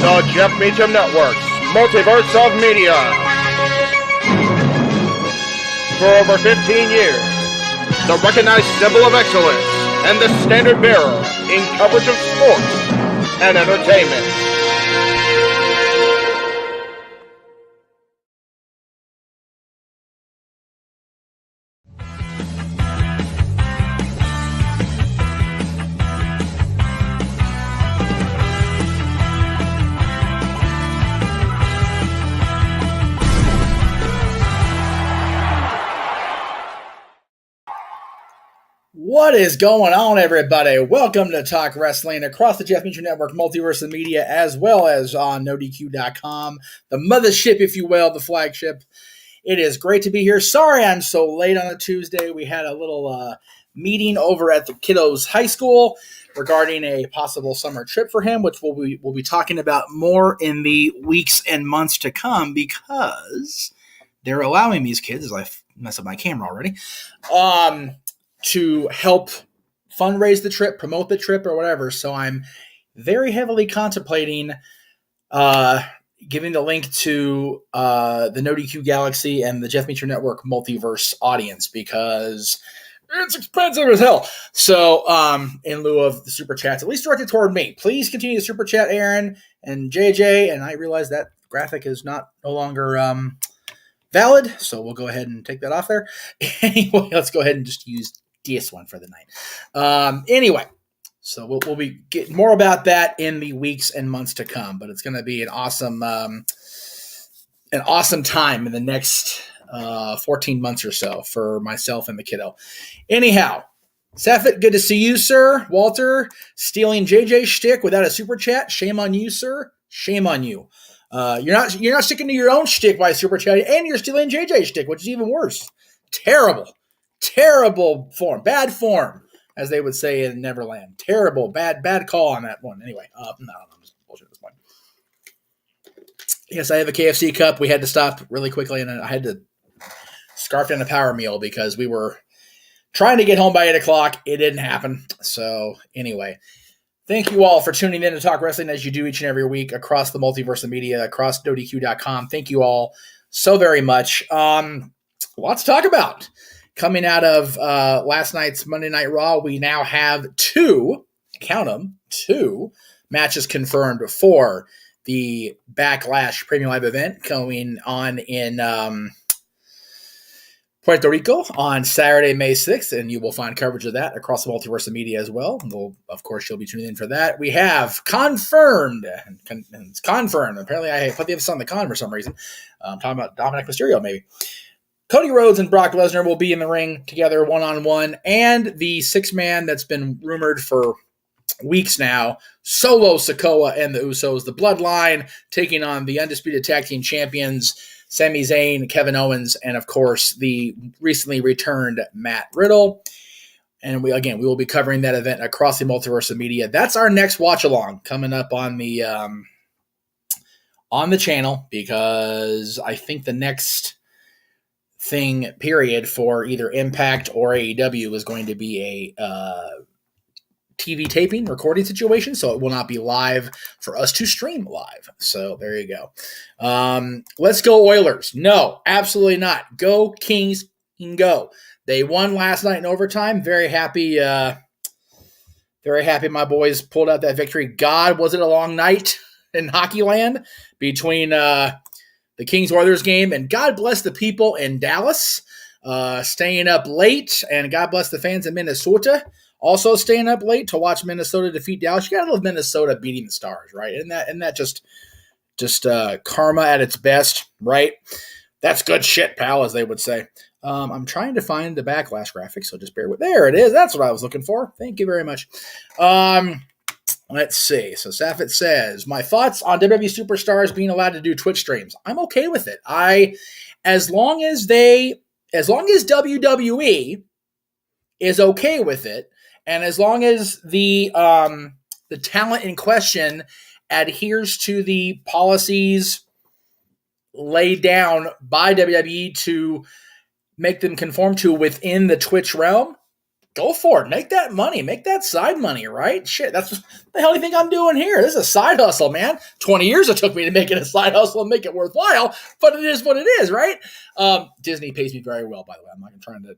The Jeff Meacham Network's Multiverse of Media. For over 15 years, the recognized symbol of excellence and the standard bearer in coverage of sports and entertainment. What is going on, everybody? Welcome to Talk Wrestling across the Jeff Meacham Network, Multiverse of Media, as well as on NoDQ.com, the mothership, if you will, the flagship. It is great to be here. Sorry I'm so late on a Tuesday. We had a little meeting over at the kiddo's high school regarding a possible summer trip for him, which we'll be talking about more in the weeks and months to come, because they're allowing these kids, as I mess up my camera already, to help fundraise the trip, promote the trip, or whatever. So I'm very heavily contemplating giving the link to the NoDQ Galaxy and the Jeff Meacham Network Multiverse audience, because it's expensive as hell. So in lieu of the super chats, at least directed toward me, please continue to super chat Aaron and JJ. And I realize that graphic is no longer valid, so we'll go ahead and take that off there. Anyway, let's go ahead and just use this one for the night. Anyway, so we'll be getting more about that in the weeks and months to come, but it's going to be an awesome time in the next 14 months or so for myself and the kiddo. Anyhow, Saffet, good to see you, sir. Walter, stealing JJ shtick without a super chat. Shame on you, sir. Shame on you. You're not sticking to your own shtick by super chatting, and you're stealing JJ's shtick, which is even worse. Terrible form, bad form, as they would say in Neverland. Terrible, bad call on that one. Anyway, no, I'm just bullshit at this point. Yes, I have a KFC cup. We had to stop really quickly, and I had to scarf in a power meal because we were trying to get home by 8 o'clock. It didn't happen. So anyway, thank you all for tuning in to Talk Wrestling as you do each and every week across the Multiverse of Media, across NoDQ.com. Thank you all so very much. Lots to talk about. Coming out of last night's Monday Night Raw, we now have two matches confirmed for the Backlash Premium Live event going on in Puerto Rico on Saturday, May 6th, and you will find coverage of that across the Multiverse of Media as well. Of course, you'll be tuning in for that. We have confirmed, and it's confirmed. Apparently, I put the emphasis on the con for some reason. I'm talking about Dominic Mysterio, maybe. Cody Rhodes and Brock Lesnar will be in the ring together one-on-one, and the six-man that's been rumored for weeks now, Solo Sikoa and the Usos, the Bloodline, taking on the undisputed tag team champions, Sami Zayn, Kevin Owens, and of course, the recently returned Matt Riddle. And we will be covering that event across the Multiverse of Media. That's our next watch-along coming up on the channel, because I think the next thing, period, for either Impact or AEW is going to be a TV taping, recording situation, so it will not be live for us to stream live. So there you go. Let's go Oilers. No, absolutely not. Go Kings and go. They won last night in overtime. Very happy my boys pulled out that victory. God, was it a long night in hockey land between the Kings-Oilers game, and God bless the people in Dallas staying up late, and God bless the fans in Minnesota also staying up late to watch Minnesota defeat Dallas. You gotta love Minnesota beating the Stars, right? Isn't that just karma at its best, right? That's good shit, pal, as they would say. I'm trying to find the Backlash graphic, so just bear with. There it is. That's what I was looking for. Thank you very much. Let's see. So Saffet says, my thoughts on WWE superstars being allowed to do Twitch streams. I'm okay with it. As long as WWE is okay with it, and as long as the talent in question adheres to the policies laid down by WWE to make them conform to within the Twitch realm, go for it. Make that money. Make that side money, right? Shit, that's what the hell do you think I'm doing here? This is a side hustle, man. 20 years it took me to make it a side hustle and make it worthwhile, but it is what it is, right? Disney pays me very well, by the way. I'm not trying to,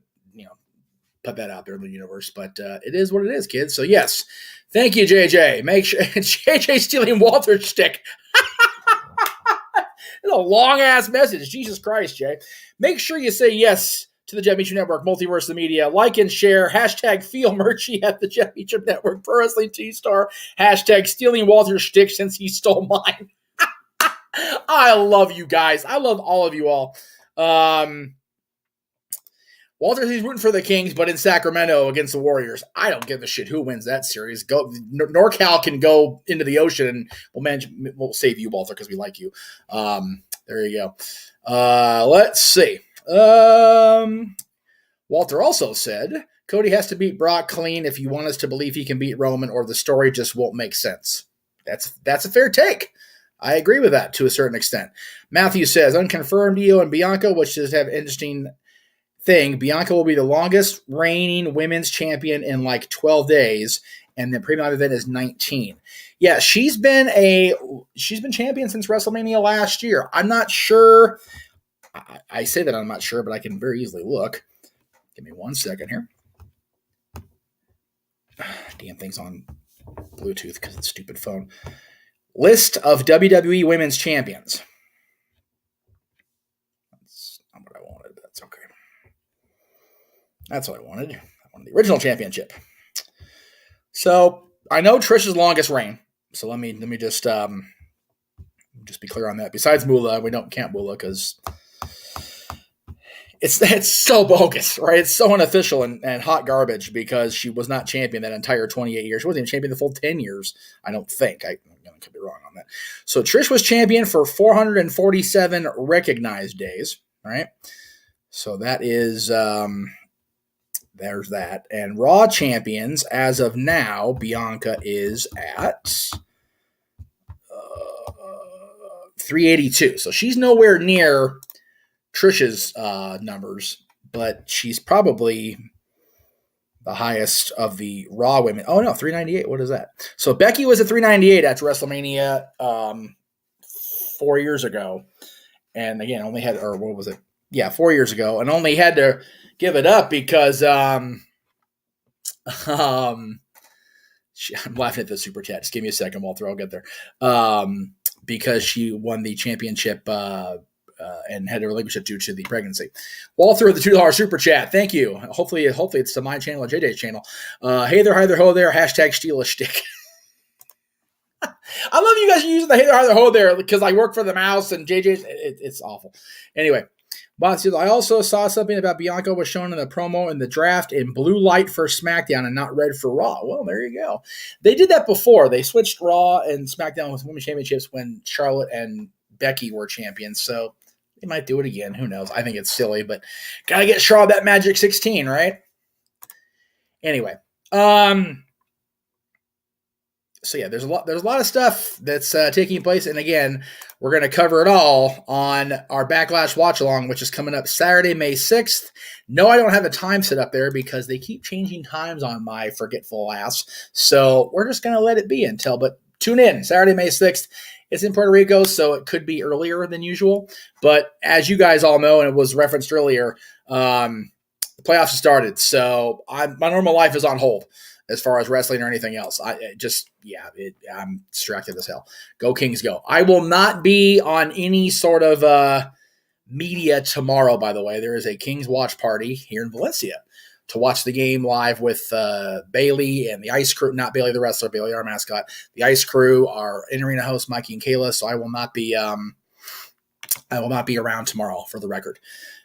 put that out there in the universe, but it is what it is, kids. So yes, thank you, JJ. Make sure JJ stealing Walter's stick. It's a long-ass message. Jesus Christ, Jay. Make sure you say yes to the Jeff Meacham Network, Multiverse of Media. Like and share. Hashtag feel merchy at the Jeff Meacham Network. Pro Wrestling T-Star. Hashtag stealing Walter's shtick since he stole mine. I love you guys. I love all of you all. Walter, he's rooting for the Kings, but in Sacramento against the Warriors. I don't give a shit who wins that series. Go NorCal can go into the ocean, and we'll save you, Walter, because we like you. There you go. Let's see. Walter also said Cody has to beat Brock clean if you want us to believe he can beat Roman, or the story just won't make sense. That's a fair take. I agree with that to a certain extent. Matthew says unconfirmed Io and Bianca, which does have interesting thing. Bianca will be the longest reigning women's champion in like 12 days, and the premium event is 19. Yeah, she's been champion since WrestleMania last year. I'm not sure. I say that I'm not sure, but I can very easily look. Give me 1 second here. Damn thing's on Bluetooth because it's a stupid phone. List of WWE Women's Champions. That's not what I wanted, but that's okay. That's what I wanted. I wanted the original championship. So I know Trish's longest reign. So let me just be clear on that. Besides Moolah, we can't Moolah because it's so bogus, right? It's so unofficial and hot garbage because she was not champion that entire 28 years. She wasn't even champion the full 10 years, I don't think. I could be wrong on that. So Trish was champion for 447 recognized days, right? So that is, there's that. And Raw champions, as of now, Bianca is at 382. So she's nowhere near Trish's numbers, but she's probably the highest of the Raw women. Oh, no, 398. What is that? So Becky was at 398 at WrestleMania 4 years ago. And again, only had, or what was it? Yeah, 4 years ago. And only had to give it up because I'm laughing at the super chat. Just give me a second, Walter. I'll get there. Because she won the championship and had a relationship due to the pregnancy. Walter with the $2 super chat. Thank you. Hopefully it's to my channel or JJ's channel. Hey there, hi there, ho there. Hashtag steal a stick. I love you guys using the hey there, hi there, ho there because I work for the mouse and JJ's. It's awful. Anyway, Bot says, I also saw something about Bianca was shown in the promo in the draft in blue light for SmackDown and not red for Raw. Well, there you go. They did that before. They switched Raw and SmackDown with women's championships when Charlotte and Becky were champions. So they might do it again. Who knows? I think it's silly, but gotta get Charlotte that Magic 16, right? Anyway, so yeah, there's a lot of stuff that's taking place, and again, we're going to cover it all on our Backlash Watch Along, which is coming up Saturday, May 6th. No, I don't have a time set up there because they keep changing times on my forgetful ass, so we're just going to let it be until. But tune in Saturday, May 6th. It's in Puerto Rico, so it could be earlier than usual. But as you guys all know, and it was referenced earlier, the playoffs have started. So my normal life is on hold as far as wrestling or anything else. I'm distracted as hell. Go Kings, go. I will not be on any sort of media tomorrow, by the way. There is a Kings watch party here in Valencia to watch the game live with Bailey and the Ice Crew. Not Bailey the wrestler, Bailey our mascot. The Ice Crew, our in-arena hosts, Mikey and Kayla. So I will not be around tomorrow, for the record.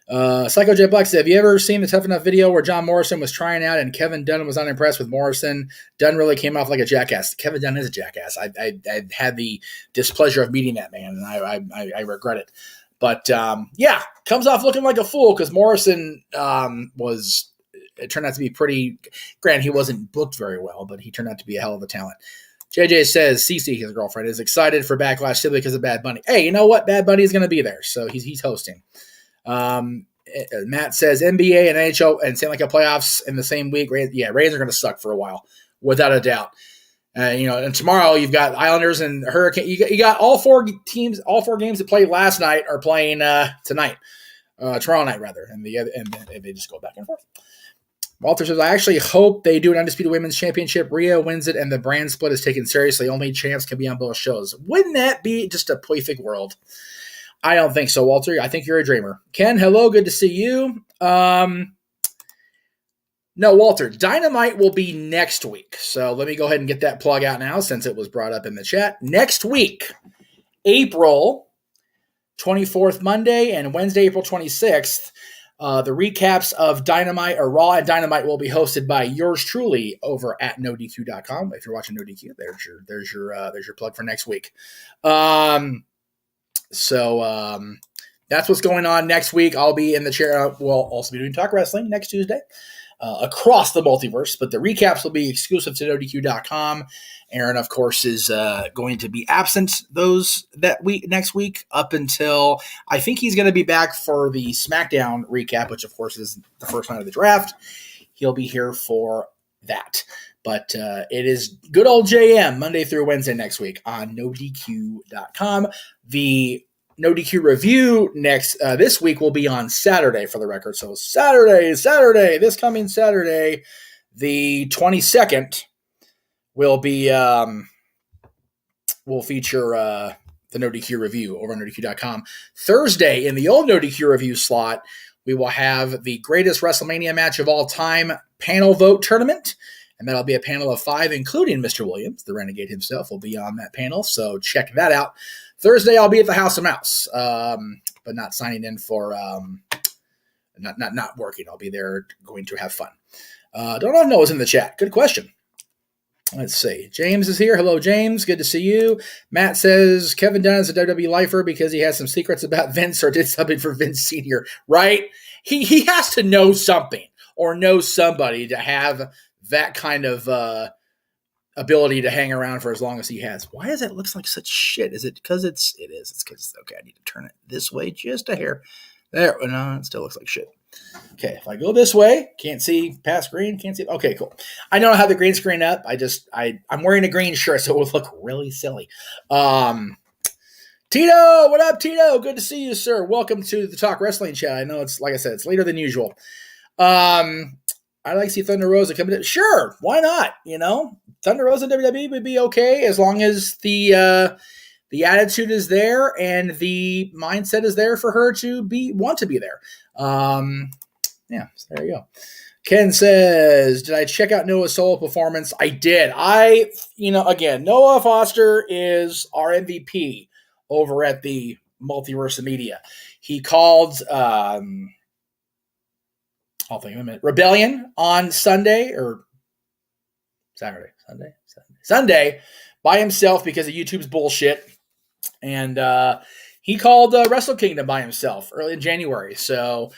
Psycho J Black said, have you ever seen the Tough Enough video where John Morrison was trying out and Kevin Dunn was unimpressed with Morrison? Dunn really came off like a jackass. Kevin Dunn is a jackass. I had the displeasure of meeting that man, and I regret it. But comes off looking like a fool because Morrison it turned out to be pretty. Granted, he wasn't booked very well, but he turned out to be a hell of a talent. JJ says Cece, his girlfriend, is excited for Backlash simply because of Bad Bunny. Hey, you know what? Bad Bunny is going to be there, so he's hosting. Matt says NBA and NHL and Stanley Cup playoffs in the same week. Rays are going to suck for a while, without a doubt. And tomorrow you've got Islanders and Hurricane. You got all four teams, all four games that played last night are playing tonight, tomorrow night rather, and they just go back and forth. Walter says, I actually hope they do an Undisputed Women's Championship. Rhea wins it, and the brand split is taken seriously. Only champs can be on both shows. Wouldn't that be just a perfect world? I don't think so, Walter. I think you're a dreamer. Ken, hello. Good to see you. No, Walter, Dynamite will be next week. So let me go ahead and get that plug out now since it was brought up in the chat. Next week, April 24th, Monday, and Wednesday, April 26th, The recaps of Dynamite or Raw and Dynamite will be hosted by yours truly over at NoDQ.com. If you're watching NoDQ, there's your plug for next week. So that's what's going on next week. I'll be in the chair. We'll also be doing Talk Wrestling next Tuesday across the multiverse, but the recaps will be exclusive to NoDQ.com. Aaron, of course, is going to be absent next week up until I think he's going to be back for the SmackDown recap, which of course is the first night of the draft. He'll be here for that. But it is good old JM Monday through Wednesday next week on NoDQ.com. The NoDQ review this week will be on Saturday for the record. So Saturday, this coming Saturday, the 22nd, will feature the NoDQ review over on NoDQ.com. Thursday, in the old NoDQ review slot, we will have the greatest WrestleMania match of all time panel vote tournament. And that'll be a panel of 5, including Mr. Williams, the Renegade himself, will be on that panel. So check that out. Thursday, I'll be at the House of Mouse, but not signing in for not working. I'll be there going to have fun. Don't know if Noah's in the chat. Good question. Let's see. James is here. Hello, James. Good to see you. Matt says Kevin Dunn is a WWE lifer because he has some secrets about Vince or did something for Vince Sr., right? He has to know something or know somebody to have that kind of ability to hang around for as long as he has. Why does it look like such shit? Is it because it is. It's because, okay, I need to turn it this way just a hair. There. No, it still looks like shit. Okay, if I go this way, can't see past green, can't see. Okay, cool. I don't have the green screen up. I'm wearing a green shirt, so it would look really silly. Tito, what up, Tito? Good to see you, sir. Welcome to the Talk Wrestling chat. I know it's, like I said, it's later than usual. I like to see Thunder Rosa coming in. Sure, why not? Thunder Rosa in WWE would be okay as long as the attitude is there and the mindset is there for her to want to be there. Yeah, so there you go. Ken says, did I check out Noah's solo performance? I did. Again, Noah Foster is our MVP over at the Multiverse of Media. He called, I'll think of a minute, Rebellion on Sunday or Sunday by himself because of YouTube's bullshit. And he called Wrestle Kingdom by himself early in January. So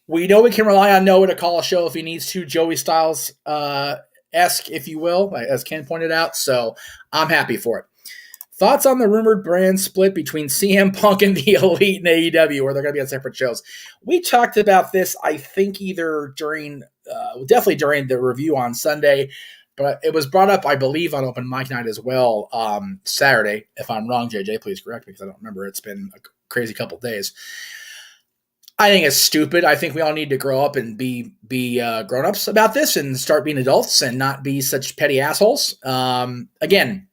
we know we can rely on Noah to call a show if he needs to, Joey Styles-esque, if you will, as Ken pointed out. So I'm happy for it. Thoughts on the rumored brand split between CM Punk and the Elite in AEW, where they're going to be on separate shows? We talked about this, I think, either definitely during the review on Sunday, but it was brought up, I believe, on Open Mic Night as well, Saturday. If I'm wrong, JJ, please correct me because I don't remember. It's been a crazy couple of days. I think it's stupid. I think we all need to grow up and be grown-ups about this and start being adults and not be such petty assholes. Again,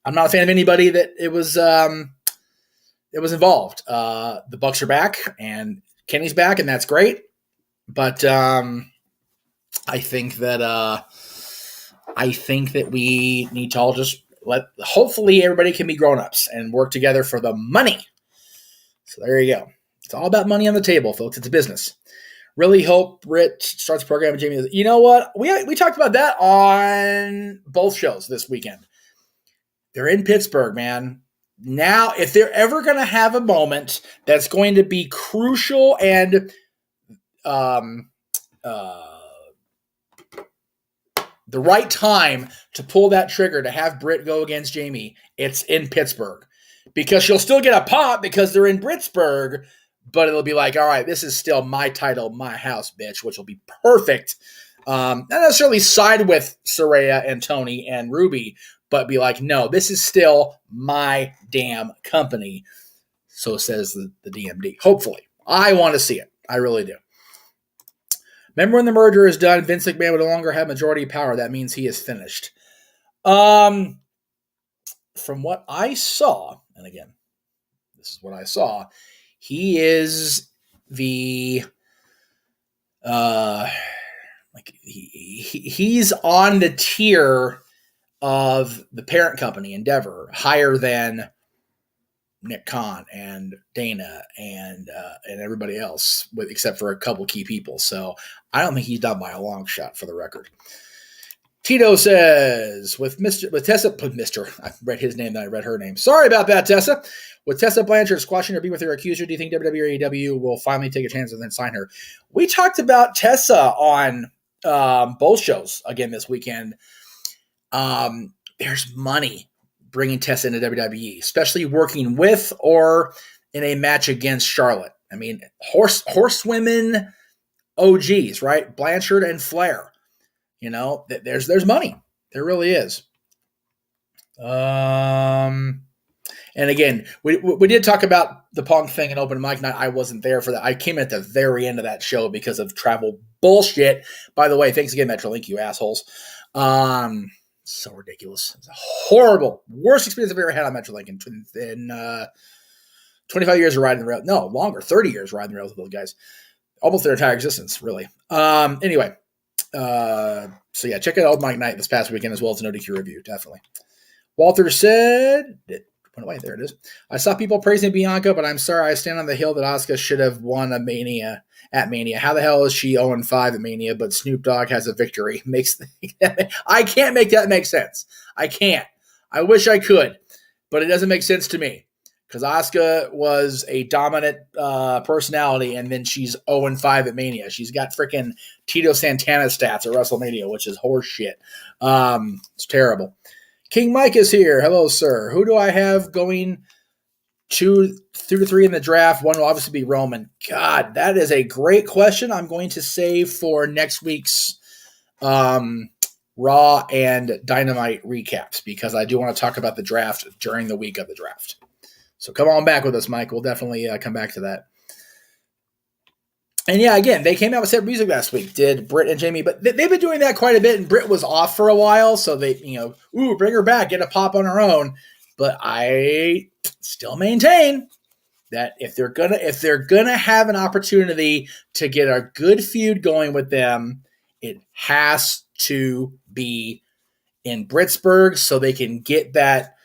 I'm not a fan of anybody that it was involved. The Bucks are back and Kenny's back, and that's great. But I think that we need to all just hopefully everybody can be grown-ups and work together for the money. So there you go. It's all about money on the table, folks. It's a business. Really hope Britt starts programming Jamie. You know what? We talked about that on both shows this weekend. They're in Pittsburgh, man. Now, if they're ever going to have a moment that's going to be crucial and the right time to pull that trigger to have Britt go against Jamie, it's in Pittsburgh. Because she'll still get a pop because they're in Pittsburgh, but it'll be like, all right, this is still my title, my house, bitch, which will be perfect. Not necessarily side with Saraya and Tony and Ruby, but be like, no, this is still my damn company. So says the DMD. Hopefully. I want to see it. I really do. Remember when the merger is done, Vince McMahon will no longer have majority power. That means he is finished. From what I saw, and again, this is what I saw, he is the he's on the tier of the parent company, Endeavor, higher than Nick Khan and Dana and everybody else, except for a couple key people. So I don't think he's done by a long shot, for the record. Tito says, with Tessa, I read his name, then I read her name. Sorry about that, Tessa. With Tessa Blanchard squashing her beat with her accuser, do you think WWE or AEW will finally take a chance and then sign her? We talked about Tessa on both shows again this weekend. There's money bringing Tessa into WWE, especially working with or in a match against Charlotte. I mean, horsewomen OGs, right? Blanchard and Flair. You know, there's money. There really is. And again, we did talk about the Punk thing and open mic night. I wasn't there for that. I came at the very end of that show because of travel bullshit. By the way, thanks again, Metrolink, you assholes. So ridiculous. It's a horrible, worst experience I've ever had on Metrolink in 25 years of riding the rail. No, longer, 30 years riding the rails with those guys. Almost their entire existence, really. Anyway. So yeah, check out Old Mike Night this past weekend as well as an NoDQ review, definitely. Walter said, it went away, there it is. I saw people praising Bianca, but I'm sorry, I stand on the hill that Asuka should have won at Mania. How the hell is she 0-5 at Mania, but Snoop Dogg has a victory? I can't make that make sense. I can't. I wish I could, but it doesn't make sense to me. Because Asuka was a dominant personality, and then she's 0-5 at Mania. She's got freaking Tito Santana stats at WrestleMania, which is horse shit. It's terrible. King Mike is here. Hello, sir. Who do I have going 2 through 3 in the draft? One will obviously be Roman. God, that is a great question. I'm going to save for next week's Raw and Dynamite recaps because I do want to talk about the draft during the week of the draft. So come on back with us, Mike. We'll definitely come back to that. And yeah, again, they came out with separate music last week, did Britt and Jamie, but they've been doing that quite a bit, and Britt was off for a while, so they, bring her back, get a pop on her own. But I still maintain that if they're gonna have an opportunity to get a good feud going with them, it has to be in Britsburg so they can get that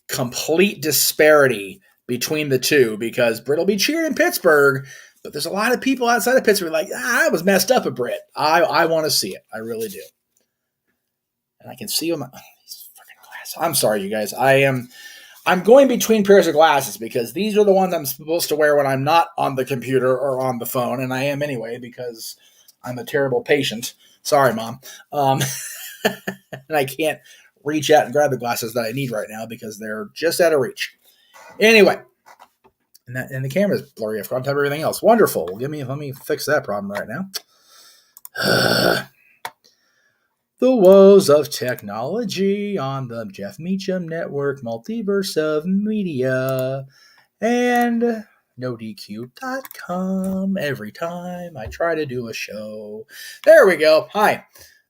complete disparity between the two, because Britt will be cheered in Pittsburgh, but there's a lot of people outside of Pittsburgh like, I was messed up at Britt. I want to see it. I really do. And I can see them. These fucking glasses. I'm sorry, you guys. I'm going between pairs of glasses because these are the ones I'm supposed to wear when I'm not on the computer or on the phone, and I am anyway because I'm a terrible patient. Sorry, Mom. And I can't reach out and grab the glasses that I need right now because they're just out of reach. Anyway, and the camera's blurry on top of everything else. Wonderful. Let me fix that problem right now. The woes of technology on the Jeff Meacham Network, Multiverse of Media, and NoDQ.com. Every time I try to do a show. There we go. Hi.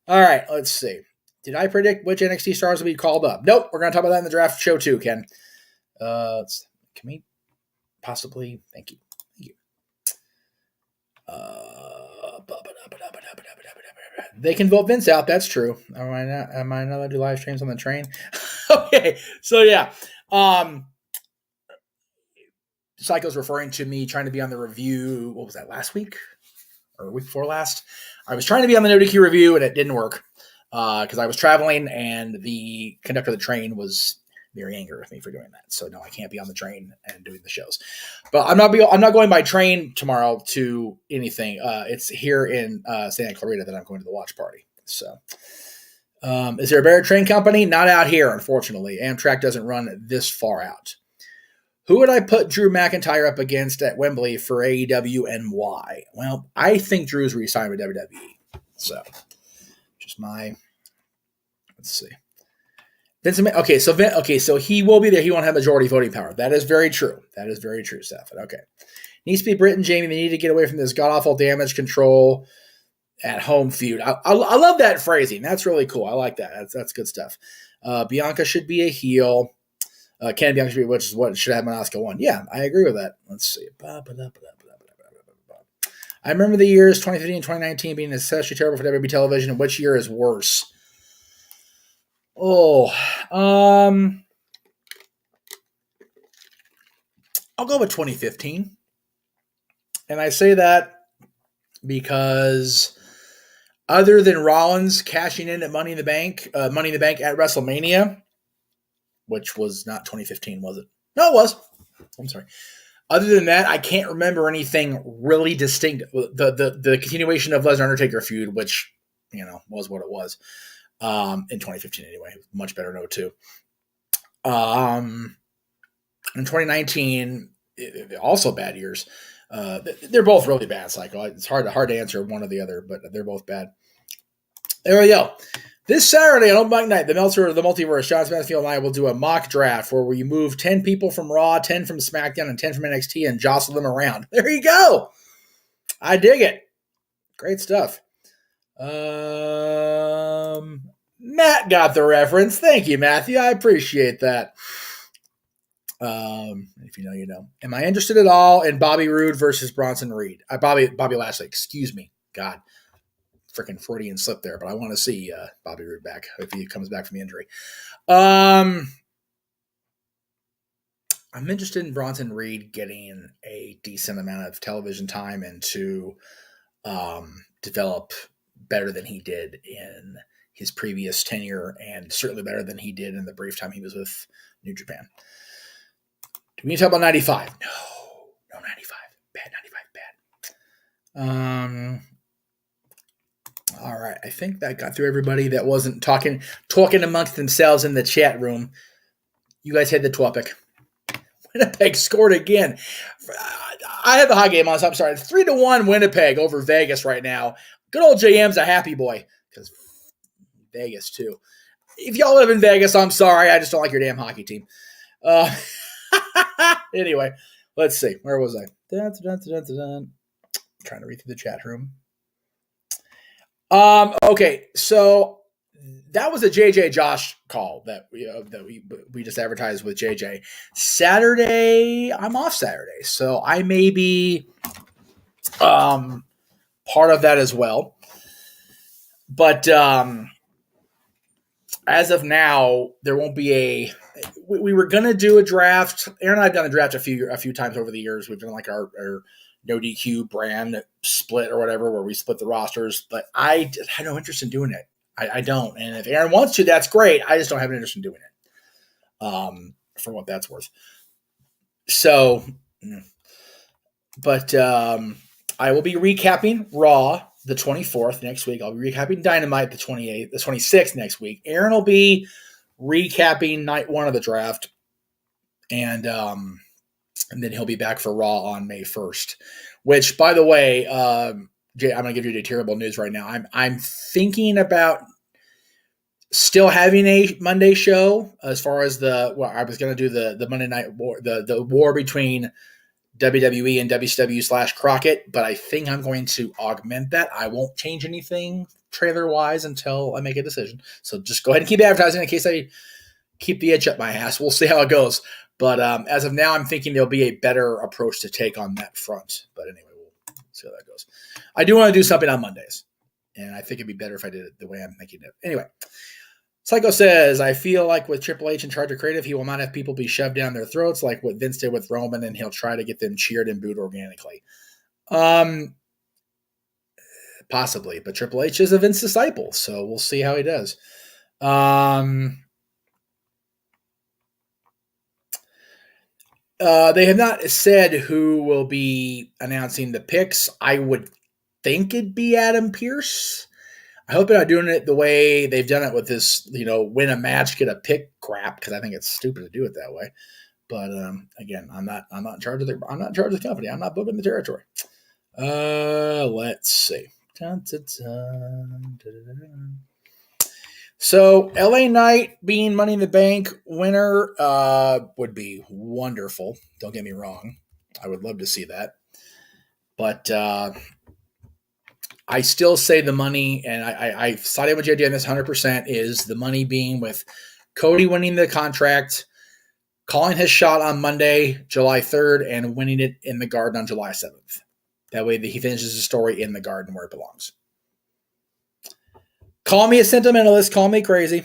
All right, let's see. Did I predict which NXT stars will be called up? Nope. We're going to talk about that in the draft show too, Ken. Can we possibly? Thank you. They can vote Vince out. That's true. Am I not allowed to do live streams on the train? Okay. So yeah. Psycho's referring to me trying to be on the review. What was that, last week? Or week before last? I was trying to be on the NoDQ review and it didn't work. Because I was traveling and the conductor of the train was very angry with me for doing that. So no, I can't be on the train and doing the shows. But I'm not going by train tomorrow to anything. It's here in Santa Clarita that I'm going to the watch party. So is there a better train company? Not out here, unfortunately. Amtrak doesn't run this far out. Who would I put Drew McIntyre up against at Wembley for AEW and why? Well, I think Drew's re-signed with WWE. So just let's see. Okay, so he will be there. He won't have majority voting power. That is very true. Steph. Okay. Needs to be Britt and Jamie. They need to get away from this god-awful damage control at home feud. I love that phrasing. That's really cool. I like that. That's good stuff. Bianca should be a heel. Can Bianca should be, which is what should have when Asuka won. Yeah, I agree with that. Let's see. I remember the years 2015 and 2019 being especially terrible for WWE television. And which year is worse? I'll go with 2015. And I say that because other than Rollins cashing in at Money in the Bank at WrestleMania, which was not 2015, was it? No, it was. I'm sorry. Other than that, I can't remember anything really distinct. The continuation of Lesnar Undertaker feud, which was what it was in 2015 anyway. Much better note too. In 2019, also bad years. They're both really bad, Psycho. It's hard to answer one or the other, but they're both bad. There we go. This Saturday on Open Mic Night, the Meltzer of the Multiverse, John Smithfield and I will do a mock draft where we move 10 people from Raw, 10 from SmackDown, and 10 from NXT and jostle them around. There you go. I dig it. Great stuff. Matt got the reference. Thank you, Matthew. I appreciate that. If you know, you know. Am I interested at all in Bobby Roode versus Bronson Reed? Bobby Lashley, excuse me. God, freaking Freudian slip there, but I want to see Bobby Roode back if he comes back from the injury. I'm interested in Bronson Reed getting a decent amount of television time and to develop better than he did in his previous tenure, and certainly better than he did in the brief time he was with New Japan. Do we need to talk about 95? No, 95. Bad 95, bad. All right. I think that got through everybody that wasn't talking amongst themselves in the chat room. You guys had the topic. Winnipeg scored again. I have the hot game on, so I'm sorry. 3-1 Winnipeg over Vegas right now. Good old JM's a happy boy, because Vegas too. If y'all live in Vegas, I'm sorry. I just don't like your damn hockey team. Anyway, let's see. Where was I? Trying to read through the chat room. Okay, so that was a JJ Josh call that we just advertised with JJ. Saturday, I'm off Saturday, so I may be part of that as well. But as of now, there won't be we were going to do a draft. Aaron and I have done a draft a few times over the years. We've done like our NoDQ brand split or whatever, where we split the rosters. But I just had no interest in doing it. I don't. And if Aaron wants to, that's great. I just don't have an interest in doing it, for what that's worth. So, but I will be recapping Raw the 24th next week. I'll be recapping Dynamite the 26th next week. Aaron will be recapping night one of the draft, and then he'll be back for Raw on May 1st. Which, by the way, Jay, I'm going to give you the terrible news right now. I'm thinking about still having a Monday show as far as I was going to do the Monday Night War, the war between WWE and WCW / Crockett, but I think I'm going to augment that. I won't change anything trailer-wise until I make a decision. So just go ahead and keep advertising in case I keep the itch up my ass. We'll see how it goes. But as of now, I'm thinking there'll be a better approach to take on that front. But anyway, we'll see how that goes. I do want to do something on Mondays, and I think it'd be better if I did it the way I'm thinking it. Anyway, Psycho says, I feel like with Triple H in charge of creative, he will not have people be shoved down their throats like what Vince did with Roman, and he'll try to get them cheered and booed organically. Possibly, but Triple H is a Vince disciple, so we'll see how he does. They have not said who will be announcing the picks. I would think it'd be Adam Pearce. I hope they're not doing it the way they've done it with this, win a match, get a pick crap, because I think it's stupid to do it that way. But again, I'm not in charge of the company. I'm not booking the territory. Let's see. Dun, dun, dun, dun, dun, dun. So LA Knight being Money in the Bank winner would be wonderful. Don't get me wrong. I would love to see that. But I still say the money, and I sided with JD on this 100%, is the money being with Cody winning the contract, calling his shot on Monday, July 3rd, and winning it in the Garden on July 7th. That way he finishes his story in the Garden where it belongs. Call me a sentimentalist. Call me crazy.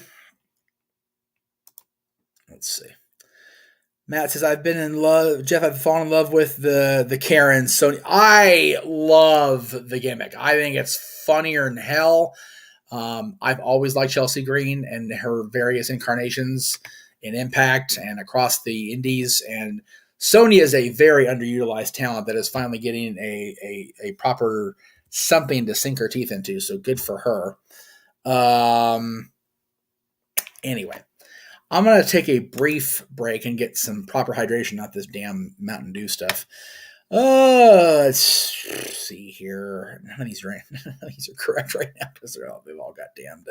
Let's see. Matt says, I've been in love. Jeff, I've fallen in love with the Karen Sony. I love the gimmick. I think it's funnier than hell. I've always liked Chelsea Green and her various incarnations in Impact and across the indies. And Sonya is a very underutilized talent that is finally getting a proper something to sink her teeth into. So good for her. Anyway, I'm going to take a brief break and get some proper hydration, not this damn Mountain Dew stuff. Let's see here. None of these are correct right now because they've all got damned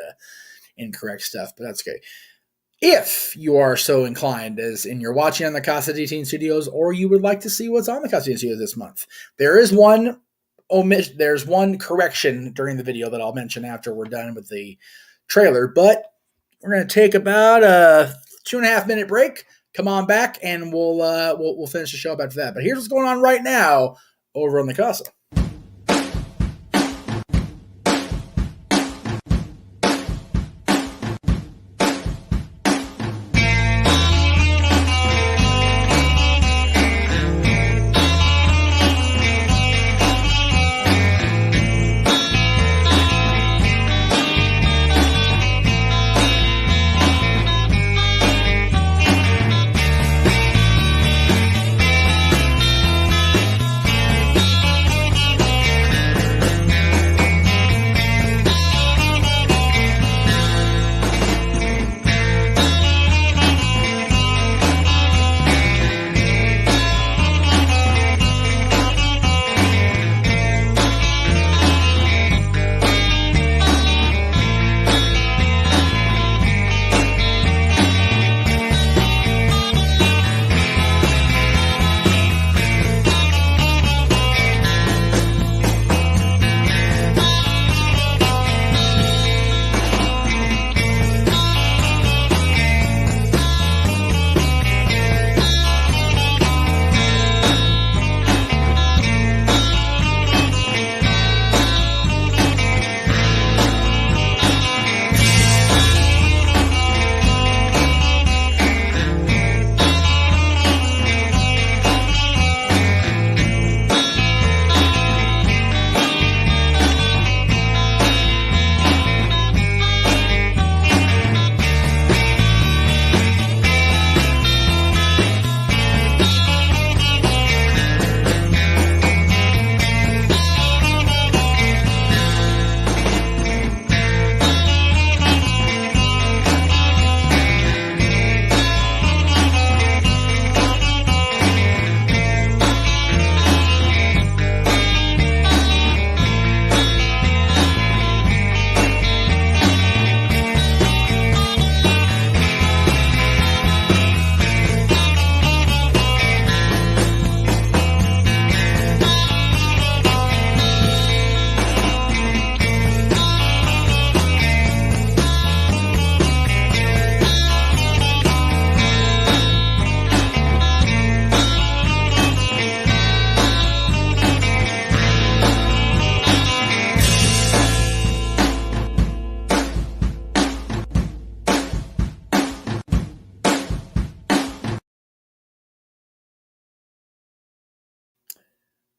incorrect stuff, but that's okay. If you are so inclined, as in you're watching on the Casa de Teen Studios, or you would like to see what's on the Casa de Teen Studios this month, there's one correction during the video that I'll mention after we're done with the trailer, but we're going to take about a 2.5 minute break. Come on back, and we'll finish the show up after that. But here's what's going on right now over on the Casa.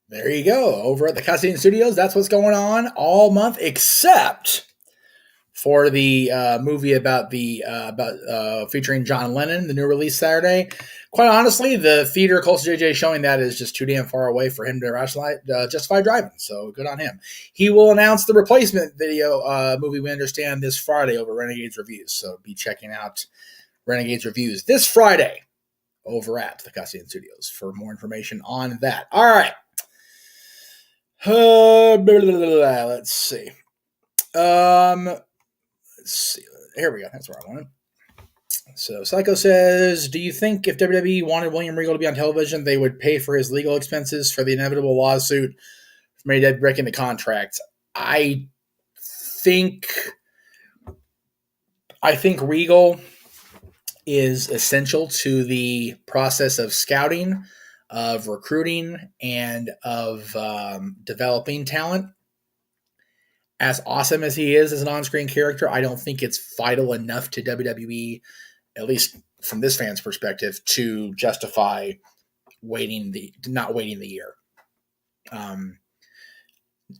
There you go. Over at the Casa de Teen Studios, that's what's going on all month, except for the movie about featuring John Lennon, the new release Saturday. Quite honestly, the theater close to JJ showing that is just too damn far away for him to justify driving. So good on him. He will announce the replacement video movie, we understand, this Friday over Renegades Reviews. So be checking out Renegades Reviews this Friday over at the Casa de Teen Studios for more information on that. All right. Let's see. Let's see. Here we go. That's where I wanted. So Psycho says, do you think if WWE wanted William Regal to be on television, they would pay for his legal expenses for the inevitable lawsuit from AEW breaking the contract? I think Regal is essential to the process of scouting, of recruiting, and of developing talent. As awesome as he is as an on-screen character, I don't think it's vital enough to WWE, at least from this fan's perspective to justify not waiting the year.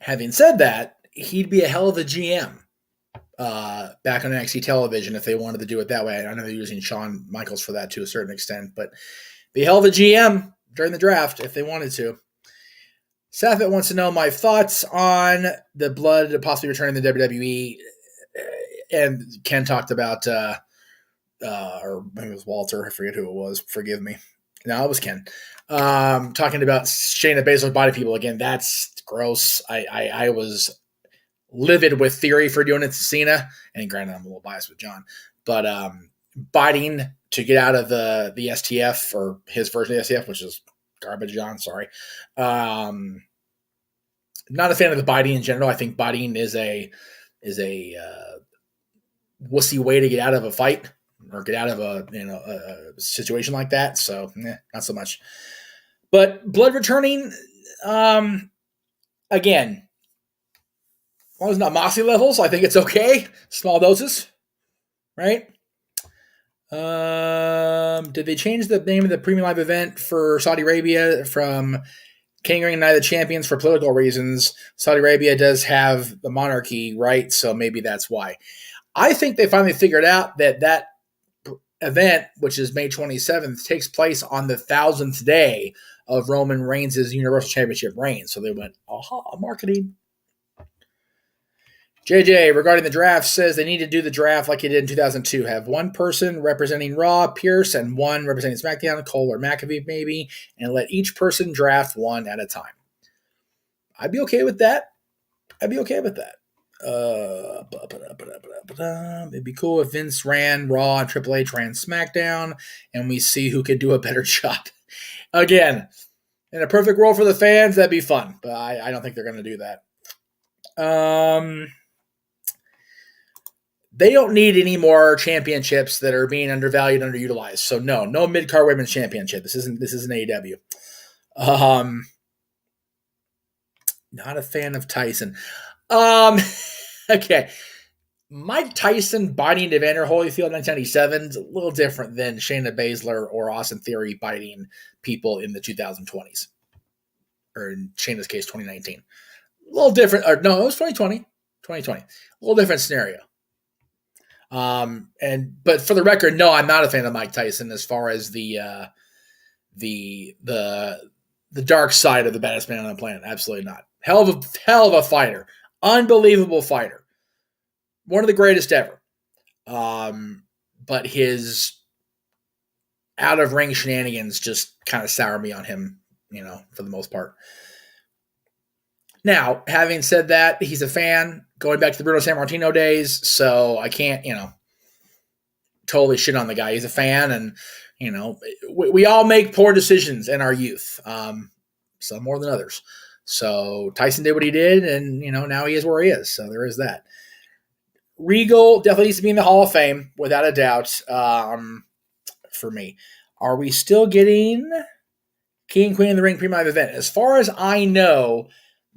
Having said that, he'd be a hell of a GM back on NXT television if they wanted to do it that way. I know they're using Shawn Michaels for that to a certain extent, but be a hell of a GM during the draft if they wanted to. Saffet wants to know my thoughts on the Blood possibly returning to WWE. And Ken talked about, or maybe it was Walter, I forget who it was, forgive me. No, it was Ken. Talking about Shayna Baszler body people again. That's gross. I was livid with Theory for doing it to Cena, and granted, I'm a little biased with John, but biting to get out of the STF or his version of the STF, which is garbage. John, sorry. Not a fan of the biting in general. I think biting is a wussy way to get out of a fight or get out of a situation like that. So, not so much. But Blood returning, again, as long as not Moxley levels, I think it's okay. Small doses, right? Did they change the name of the premium live event for Saudi Arabia from King Ring Night of the Champions for political reasons? Saudi Arabia does have the monarchy, right? So maybe that's why. I think they finally figured out that event, which is May 27th, takes place on the 1,000th day of Roman Reigns' Universal Championship reign. So they went, aha, marketing. JJ, regarding the draft, says they need to do the draft like they did in 2002. Have one person representing Raw, Pierce, and one representing SmackDown, Cole or McAfee maybe, and let each person draft one at a time. I'd be okay with that. It'd be cool if Vince ran Raw and Triple H ran SmackDown, and we see who could do a better job. Again, in a perfect world for the fans, that'd be fun, but I don't think they're going to do that. They don't need any more championships that are being undervalued, underutilized. So no mid-card women's championship. This isn't AEW. Not a fan of Tyson. Okay. Mike Tyson biting Evander Holyfield in 1997 is a little different than Shayna Baszler or Austin Theory biting people in the 2020s. Or in Shayna's case, 2019. A little different. Or no, it was 2020. 2020. A little different scenario. But for the record, no, I'm not a fan of Mike Tyson as far as the dark side of the baddest man on the planet. Absolutely not. Hell of a fighter. Unbelievable fighter. One of the greatest ever. But his out of ring shenanigans just kind of sour me on him, for the most part. Now, having said that, he's a fan going back to the Bruno Sammartino days, so I can't, totally shit on the guy. He's a fan, and, we all make poor decisions in our youth, some more than others. So Tyson did what he did, and, now he is where he is, so there is that. Regal definitely needs to be in the Hall of Fame, without a doubt, for me. Are we still getting King and Queen of the Ring pre-live event? As far as I know,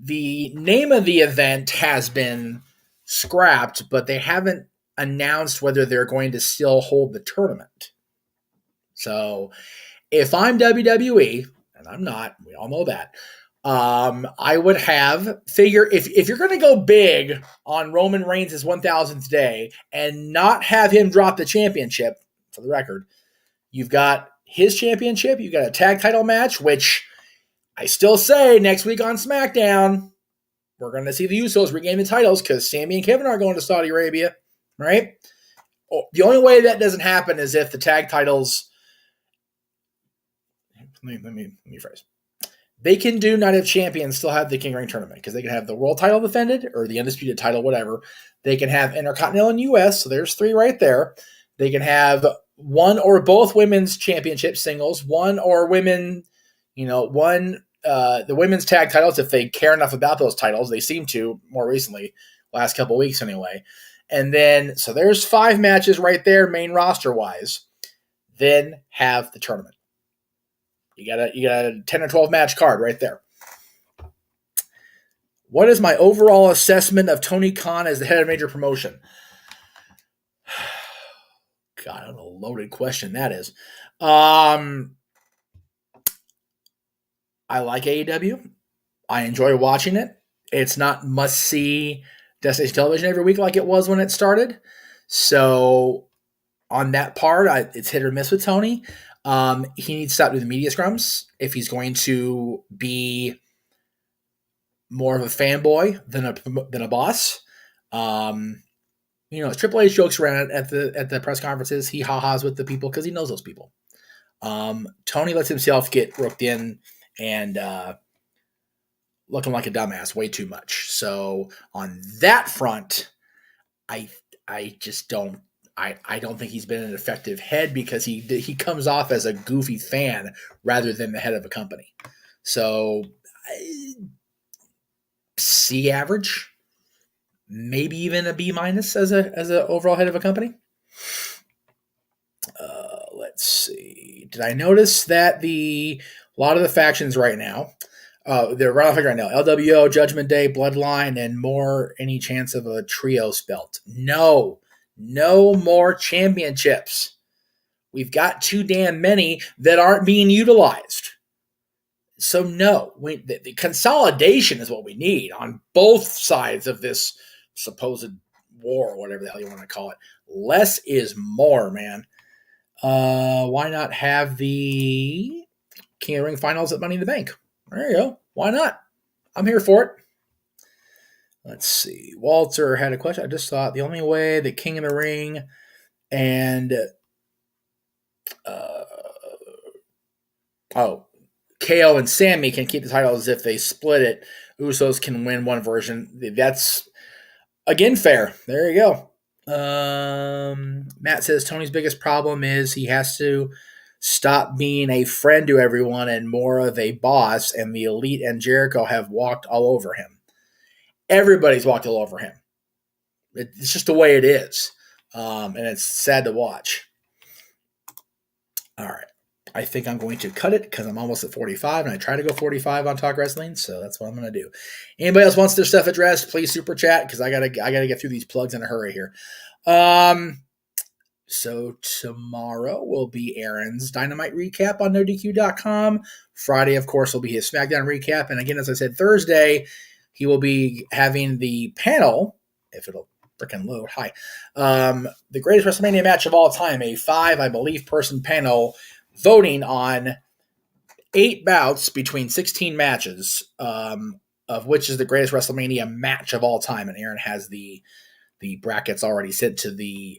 the name of the event has been scrapped, but they haven't announced whether they're going to still hold the tournament. So if I'm WWE, and I'm not, we all know that, I would figure if you're going to go big on Roman Reigns' 1,000th day and not have him drop the championship, for the record, you've got his championship, you've got a tag title match, which I still say next week on SmackDown, we're going to see the Usos regain the titles because Sami and Kevin are going to Saudi Arabia, right? The only way that doesn't happen is if the tag titles, let me rephrase. They can do Night of Champions, still have the King Ring tournament because they can have the world title defended or the undisputed title, whatever. They can have Intercontinental and US, so there's 3 right there. They can have one or both women's championship singles, one or women, the women's tag titles, if they care enough about those titles. They seem to more recently, last couple of weeks anyway. And then, so there's 5 matches right there, main roster-wise. Then have the tournament. You got a 10 or 12 match card right there. What is my overall assessment of Tony Khan as the head of major promotion? God, I don't know. loaded question that is. I like AEW. I enjoy watching it. It's not must-see destination television every week like it was when it started. So on that part, it's hit or miss with Tony. He needs to stop doing the media scrums if he's going to be more of a fanboy than a boss. Triple H jokes around at the press conferences. He ha-has with the people because he knows those people. Tony lets himself get roped in and looking like a dumbass way too much. So on that front, I just don't. I don't think he's been an effective head because he comes off as a goofy fan rather than the head of a company. So C average, maybe even a B minus as a overall head of a company. Let's see. Did I notice that a lot of the factions right now, they're right now, LWO, Judgment Day, Bloodline, and more any chance of a trios belt? No more championships. We've got too damn many that aren't being utilized. So no, the consolidation is what we need on both sides of this supposed war, or whatever the hell you want to call it. Less is more, man. Why not have the King of the Ring finals at Money in the Bank? There you go. Why not? I'm here for it. Let's see. Walter had a question. I just thought the only way the King of the Ring and KO and Sammy can keep the titles if they split it. Usos can win one version. That's, again, fair. There you go. Matt says Tony's biggest problem is he has to stop being a friend to everyone and more of a boss, and the Elite and Jericho have walked all over him. Everybody's walked all over him. It's just the way it is, and it's sad to watch. All right. I think I'm going to cut it because I'm almost at 45, and I try to go 45 on Talk Wrestling, so that's what I'm going to do. Anybody else wants their stuff addressed, please super chat because I gotta get through these plugs in a hurry here. So tomorrow will be Aaron's Dynamite recap on NoDQ.com. Friday, of course, will be his SmackDown recap, and again, as I said, Thursday he will be having the panel, if it'll freaking load. Hi, the greatest WrestleMania match of all time, a 5, I believe, person panel. Voting on 8 bouts between 16 matches, of which is the greatest WrestleMania match of all time. And Aaron has the brackets already sent to the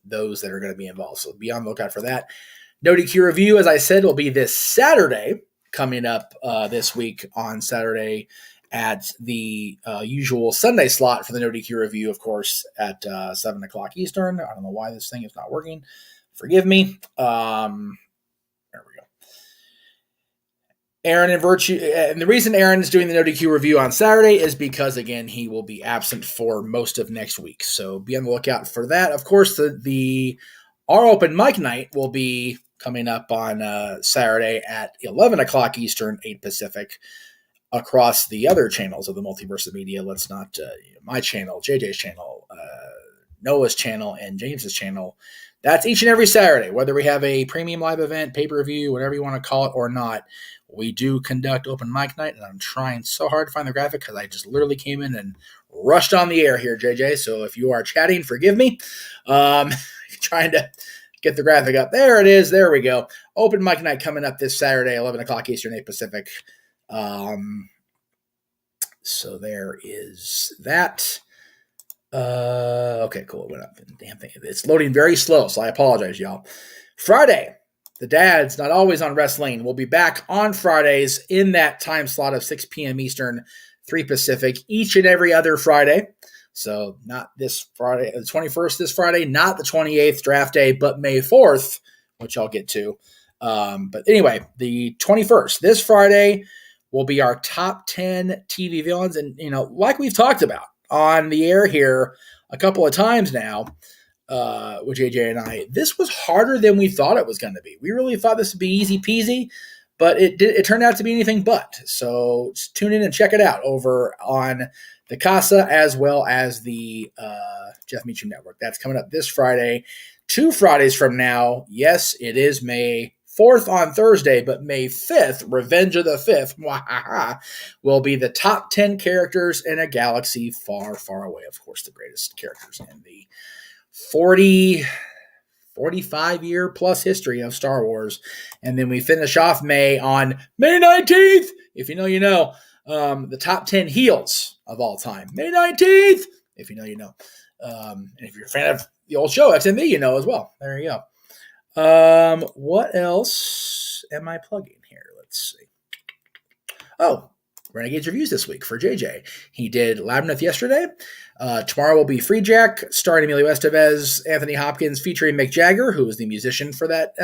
those that are going to be involved. So be on the lookout for that. NoDQ review, as I said, will be this Saturday, coming up this week on Saturday at the usual Sunday slot for the NoDQ review, of course, at 7 o'clock Eastern. I don't know why this thing is not working. Forgive me. There we go. Aaron and Virtue, and the reason Aaron is doing the NoDQ review on Saturday is because, again, he will be absent for most of next week. So be on the lookout for that. Of course, our open mic night will be coming up on Saturday at 11 o'clock Eastern, 8 Pacific, across the other channels of the Multiverse of Media. Let's not my channel, JJ's channel, Noah's channel, and James's channel. That's each and every Saturday, whether we have a premium live event, pay-per-view, whatever you want to call it or not. We do conduct open mic night, and I'm trying so hard to find the graphic because I just literally came in and rushed on the air here, JJ. So if you are chatting, forgive me. Trying to get the graphic up. There it is. There we go. Open mic night coming up this Saturday, 11 o'clock Eastern, 8 Pacific. So there is that. Okay, cool. It went up. Damn thing. It's loading very slow, so I apologize, y'all. Friday, the Dad's Not Always on Wrestling will be back on Fridays in that time slot of 6 p.m. Eastern, 3 Pacific, each and every other Friday. So not this Friday, the 21st this Friday, not the 28th draft day, but May 4th, which I'll get to. But anyway, the 21st, this Friday, will be our top 10 TV villains. And, like we've talked about on the air here a couple of times now with JJ and I, this was harder than we thought it was going to be. We really thought this would be easy peasy, but it turned out to be anything but. So just tune in and check it out over on the Casa as well as the Jeff Meacham Network. That's coming up this Friday. 2 Fridays from now, yes, it is May 4th on Thursday, but May 5th, Revenge of the 5th, will be the top 10 characters in a galaxy far, far away. Of course, the greatest characters in the 45-year plus history of Star Wars. And then we finish off May on May 19th. If you know, you know. The top 10 heels of all time. May 19th. If you know, you know. And if you're a fan of the old show, XMV, you know as well. There you go. What else am I plugging here? Let's see. Oh, Renegades reviews this week for JJ. He did Labyrinth yesterday. Tomorrow will be Free Jack, starring Emilio Estevez, Anthony Hopkins, featuring Mick Jagger, who was the musician for that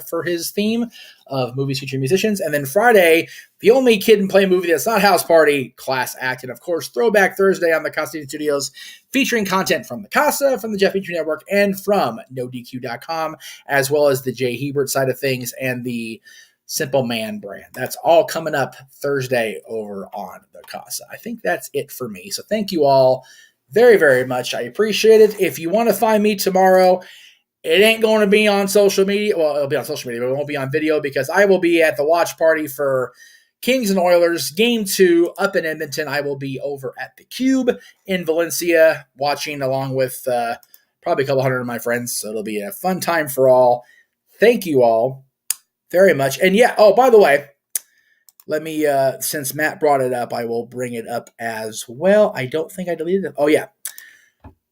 for his theme of movies featuring musicians. And then Friday, the only kid and play movie that's not House Party, Class Act, and of course Throwback Thursday on the Casa Studios, featuring content from the Casa, from the Jeff Meacham Network, and from NoDQ.com, as well as the Jay Hebert side of things and the Simple Man brand. That's all coming up Thursday over on the Casa. I think that's it for me. So thank you all very, very much. I appreciate it. If you want to find me tomorrow, it ain't going to be on social media. Well, it'll be on social media, but it won't be on video because I will be at the watch party for Kings and Oilers Game 2 up in Edmonton. I will be over at the Cube in Valencia watching along with probably a couple hundred of my friends. So it'll be a fun time for all. Thank you all very much. And yeah, oh, by the way, let me, since Matt brought it up, I will bring it up as well. I don't think I deleted it. Oh, yeah.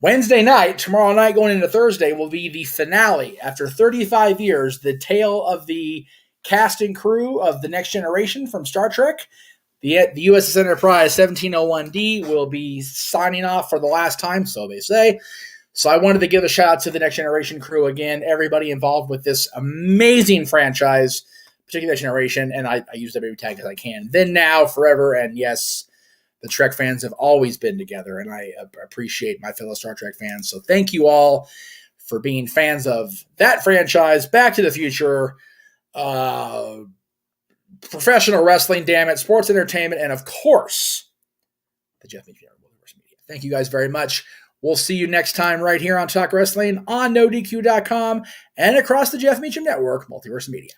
Wednesday night, tomorrow night going into Thursday, will be the finale. After 35 years, the tale of the cast and crew of The Next Generation from Star Trek. The USS Enterprise 1701D will be signing off for the last time, so they say. So I wanted to give a shout out to the Next Generation crew again, everybody involved with this amazing franchise, particularly Next Generation, and I use every tag as I can. Then, now, forever, and yes, the Trek fans have always been together, and I appreciate my fellow Star Trek fans. So thank you all for being fans of that franchise, Back to the Future, professional wrestling, damn it, sports entertainment, and of course, the Jeff Meacham Multiverse of Media. Thank you guys very much. We'll see you next time right here on Talk Wrestling on NoDQ.com and across the Jeff Meacham Network, Multiverse of Media.